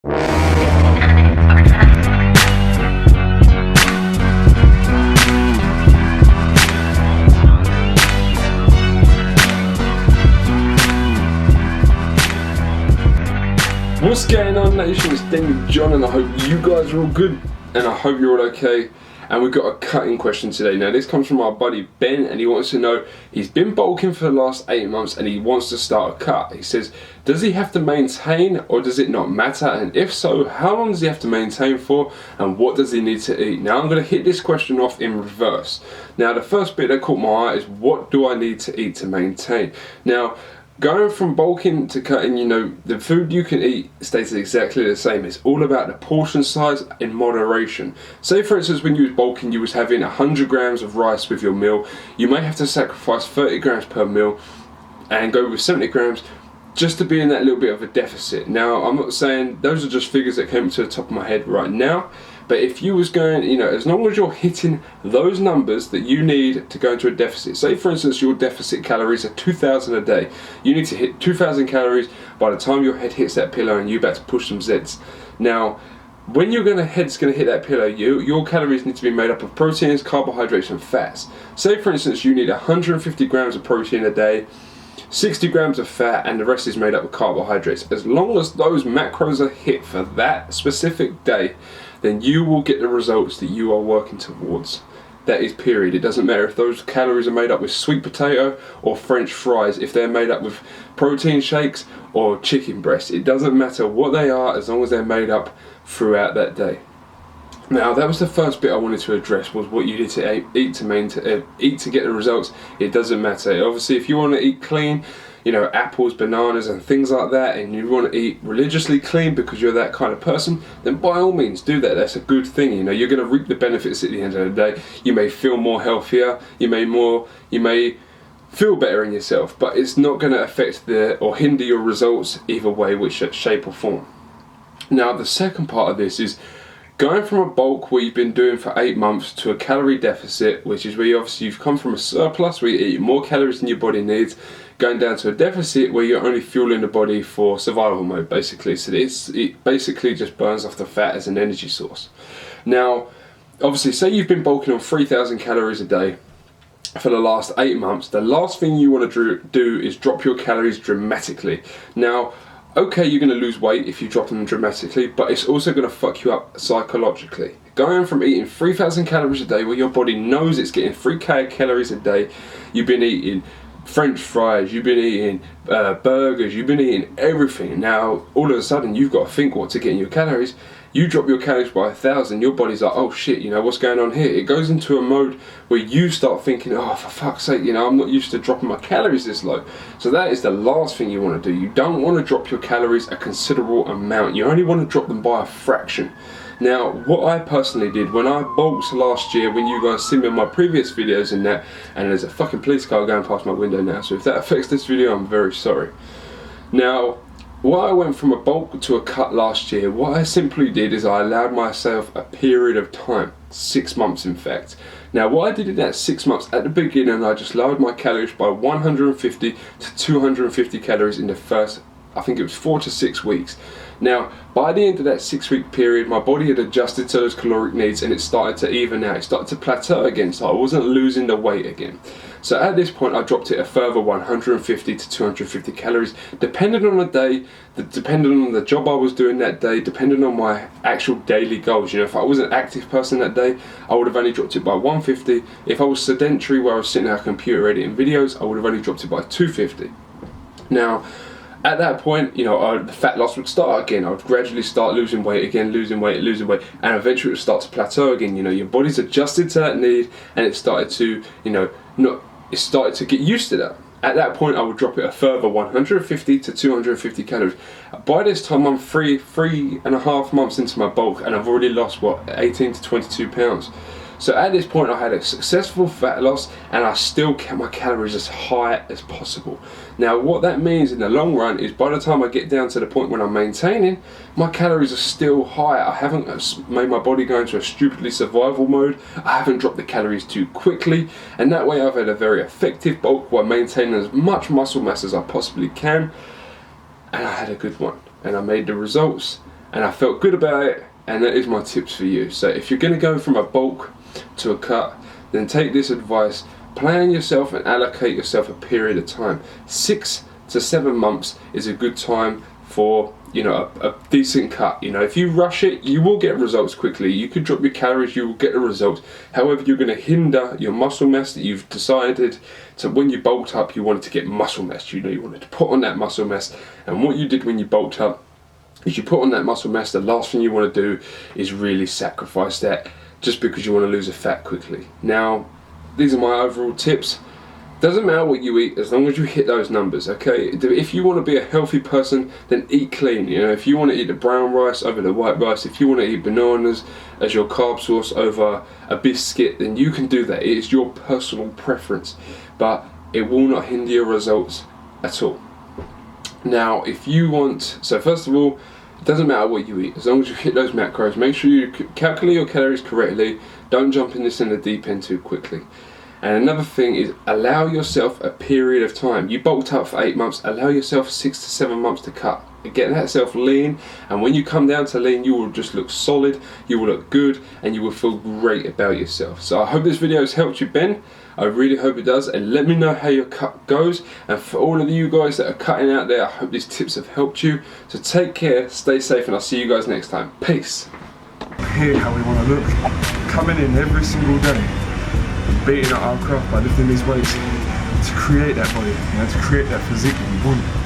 What's going on, nation? It's DanielJon, and I hope you guys are all good, and I hope you're all okay. And we've got a cutting question today. Now this comes from our buddy Ben, and he wants to know, he's been bulking for the last 8 months and he wants to start a cut. He says, does he have to maintain or does it not matter? And if so, how long does he have to maintain for, and what does he need to eat? Now I'm going to hit this question off in reverse. Now the first bit that caught my eye is, what do I need to eat to maintain? Now, going from bulking to cutting, you know, the food you can eat stays exactly the same. It's all about the portion size in moderation. Say for instance, when you was bulking, you was having 100 grams of rice with your meal. You may have to sacrifice 30 grams per meal and go with 70 grams just to be in that little bit of a deficit. Now, I'm not saying, those are just figures that came to the top of my head right now. But if you was going, you know, as long as you're hitting those numbers that you need to go into a deficit. Say for instance, your deficit calories are 2,000 a day. You need to hit 2,000 calories by the time your head hits that pillow and you're about to push some Zeds. Now, when head's going to hit that pillow, your calories need to be made up of proteins, carbohydrates and fats. Say for instance, you need 150 grams of protein a day, 60 grams of fat, and the rest is made up of carbohydrates. As long as those macros are hit for that specific day, then you will get the results that you are working towards. That is period. It doesn't matter if those calories are made up with sweet potato or French fries, if they're made up with protein shakes or chicken breast. It doesn't matter what they are, as long as they're made up throughout that day. Now that was the first bit I wanted to address, was what you need to eat to get the results. It doesn't matter. Obviously, if you want to eat clean, you know, apples, bananas and things like that, and you want to eat religiously clean because you're that kind of person, then by all means do that. That's a good thing. You know, you're going to reap the benefits at the end of the day. You may feel more healthier, you may feel better in yourself, but it's not going to affect or hinder your results either way, which shape or form. Now the second part of this is going from a bulk where you've been doing for 8 months to a calorie deficit, which is where you've come from a surplus where you eat more calories than your body needs, going down to a deficit where you're only fueling the body for survival mode, basically. So it basically just burns off the fat as an energy source. Now, obviously, say you've been bulking on 3,000 calories a day for the last 8 months. The last thing you want to do is drop your calories dramatically. Now, okay, you're going to lose weight if you drop them dramatically, but it's also going to fuck you up psychologically. Going from eating 3,000 calories a day, where your body knows it's getting 3 calories a day, you've been eating French fries, you've been eating burgers, you've been eating everything. Now, all of a sudden, you've got to think what to get in your calories. You drop your calories by 1,000, your body's like, oh shit, you know, what's going on here? It goes into a mode where you start thinking, oh, for fuck's sake, you know, I'm not used to dropping my calories this low. So that is the last thing you want to do. You don't want to drop your calories a considerable amount. You only want to drop them by a fraction. Now, what I personally did when I bulked last year, when you guys see me in my previous videos and that, and there's a fucking police car going past my window now, so if that affects this video, I'm very sorry. Now, why I went from a bulk to a cut last year, what I simply did is I allowed myself a period of time, 6 months in fact. Now what I did in that 6 months, at the beginning I just lowered my calories by 150 to 250 calories in the first, I think it was 4 to 6 weeks. Now, by the end of that 6-week period, my body had adjusted to those caloric needs and it started to even out. It started to plateau again, so I wasn't losing the weight again. So at this point, I dropped it a further 150 to 250 calories, depending on the day, depending on the job I was doing that day, depending on my actual daily goals. You know, if I was an active person that day, I would have only dropped it by 150. If I was sedentary, where I was sitting at a computer editing videos, I would have only dropped it by 250. Now, at that point, you know, the fat loss would start again. I would gradually start losing weight again, losing weight, and eventually it would start to plateau again. You know, your body's adjusted to that need, and it started to, you know, it started to get used to that. At that point, I would drop it a further 150 to 250 calories. By this time, I'm three and a half months into my bulk, and I've already lost, what, 18 to 22 pounds. So at this point I had a successful fat loss and I still kept my calories as high as possible. Now what that means in the long run is by the time I get down to the point when I'm maintaining, my calories are still high. I haven't made my body go into a stupidly survival mode. I haven't dropped the calories too quickly, and that way I've had a very effective bulk while maintaining as much muscle mass as I possibly can, and I had a good one and I made the results. and I felt good about it, and that is my tips for you. So if you're going to go from a bulk to a cut, then take this advice, plan yourself and allocate yourself a period of time. 6 to 7 months is a good time for, you know, a decent cut. You know, if you rush it, you will get results quickly. You could drop your calories, you will get the results. However, you're going to hinder your muscle mass that you've decided to. When you bulked up, you wanted to get muscle mass. You know, you wanted to put on that muscle mass, and what you did when you bulked up is you put on that muscle mass. The last thing you want to do is really sacrifice that just because you want to lose the fat quickly. Now, these are my overall tips. Doesn't matter what you eat as long as you hit those numbers, okay? If you want to be a healthy person, then eat clean. You know, if you want to eat the brown rice over the white rice, if you want to eat bananas as your carb source over a biscuit, then you can do that. It is your personal preference, but it will not hinder your results at all. Now, if you want, so first of all, it doesn't matter what you eat as long as you hit those macros. Make sure you calculate your calories correctly. Don't jump in the deep end too quickly. And another thing is, allow yourself a period of time. You bulked up for 8 months, allow yourself 6 to 7 months to cut. Get that self lean, and when you come down to lean, you will just look solid, you will look good, and you will feel great about yourself. So I hope this video has helped you, Ben. I really hope it does, and let me know how your cut goes. And for all of you guys that are cutting out there, I hope these tips have helped you. So take care, stay safe, and I'll see you guys next time. Peace. Here how we want to look. Coming in every single day, beating at our craft by lifting these weights to create that body, you know, to create that physique that we want.